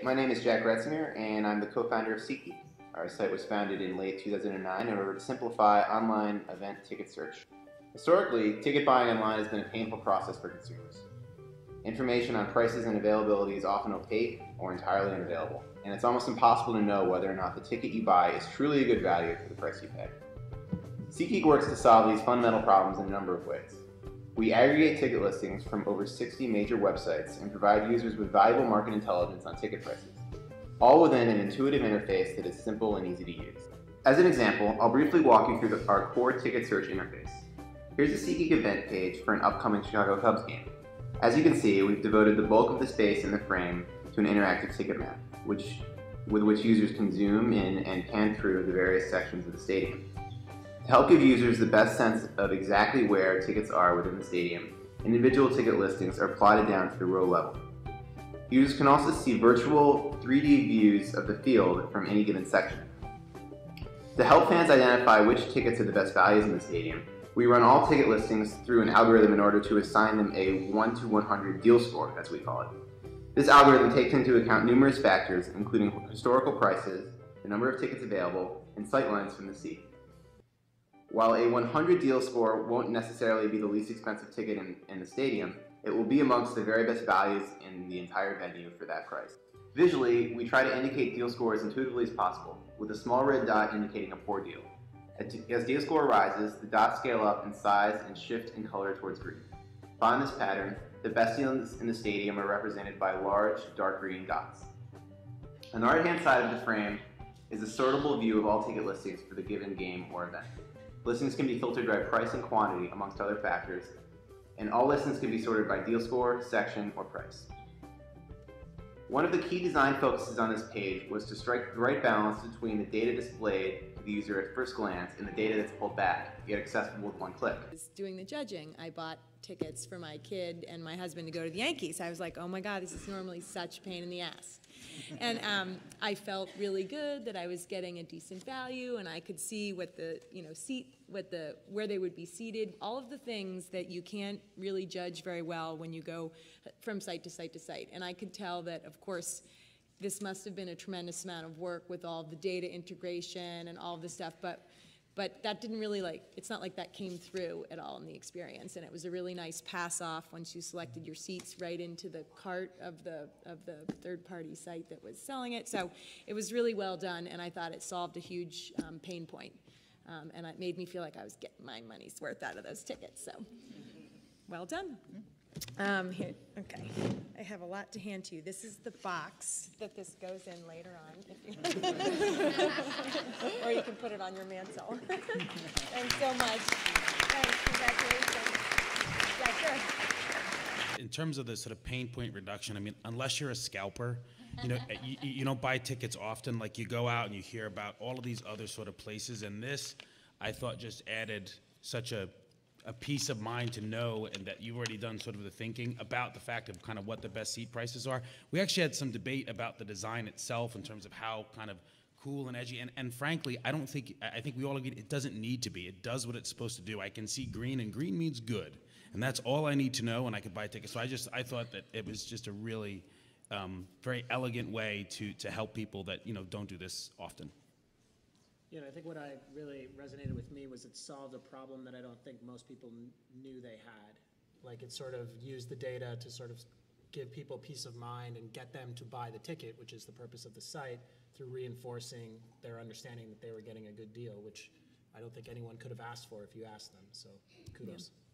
My name is Jack Retzinger, and I'm the co-founder of SeatGeek. Our site was founded in late 2009 in order to simplify online event ticket search. Historically, ticket buying online has been a painful process for consumers. Information on prices and availability is often opaque or entirely unavailable, and it's almost impossible to know whether or not the ticket you buy is truly a good value for the price you pay. SeatGeek works to solve these fundamental problems in a number of ways. We aggregate ticket listings from over 60 major websites and provide users with valuable market intelligence on ticket prices, all within an intuitive interface that is simple and easy to use. As an example, I'll briefly walk you through our core ticket search interface. Here's the SeatGeek event page for an upcoming Chicago Cubs game. As you can see, we've devoted the bulk of the space in the frame to an interactive ticket map, with which users can zoom in and pan through the various sections of the stadium. To help give users the best sense of exactly where tickets are within the stadium, individual ticket listings are plotted down to the row level. Users can also see virtual 3D views of the field from any given section. To help fans identify which tickets are the best values in the stadium, we run all ticket listings through an algorithm in order to assign them a 1 to 100 deal score, as we call it. This algorithm takes into account numerous factors, including historical prices, the number of tickets available, and sightlines from the seat. While a 100 deal score won't necessarily be the least expensive ticket in the stadium, it will be amongst the very best values in the entire venue for that price. Visually, we try to indicate deal scores intuitively as possible, with a small red dot indicating a poor deal. As deal score rises, the dots scale up in size and shift in color towards green. Following this pattern, the best deals in the stadium are represented by large, dark green dots. On the right-hand side of the frame is a sortable view of all ticket listings for the given game or event. Listings can be filtered by price and quantity, amongst other factors, and all listings can be sorted by deal score, section, or price. One of the key design focuses on this page was to strike the right balance between the data displayed to the user at first glance and the data that's pulled back, yet accessible with one click. Doing the judging, I bought tickets for my kid and my husband to go to the Yankees. I was like, oh my God, this is normally such a pain in the ass. And I felt really good that I was getting a decent value, and I could see what the where they would be seated, all of the things that you can't really judge very well when you go from site to site to site. And I could tell that, of course, this must have been a tremendous amount of work with all the data integration and all of this stuff, but that didn't really, it's not like that came through at all in the experience. And it was a really nice pass off once you selected your seats right into the cart of the third-party site that was selling it. So it was really well done, and I thought it solved a huge pain point. And it made me feel like I was getting my money's worth out of those tickets. So well done. Here, okay, I have a lot to hand to you. This is the box that this goes in later on, if you or you can put it on your mantle. Thanks so much. Thanks, congratulations. Yeah, sure. In terms of the sort of pain point reduction, I mean, unless you're a scalper, you don't buy tickets often. Like, you go out and you hear about all of these other sort of places, and this, I thought, just added such a peace of mind to know, and that you've already done sort of the thinking about the fact of kind of what the best seat prices are. We actually had some debate about the design itself in terms of how kind of cool and edgy, and frankly, I think we all agree it doesn't need to be. It does what it's supposed to do. I can see green, and green means good, and that's all I need to know, and I could buy tickets. So I thought that it was just a really very elegant way to help people that don't do this often. I think what really resonated with me was it solved a problem that I don't think most people knew they had. Like, it sort of used the data to sort of give people peace of mind and get them to buy the ticket, which is the purpose of the site, through reinforcing their understanding that they were getting a good deal, which I don't think anyone could have asked for if you asked them. So kudos. Yeah.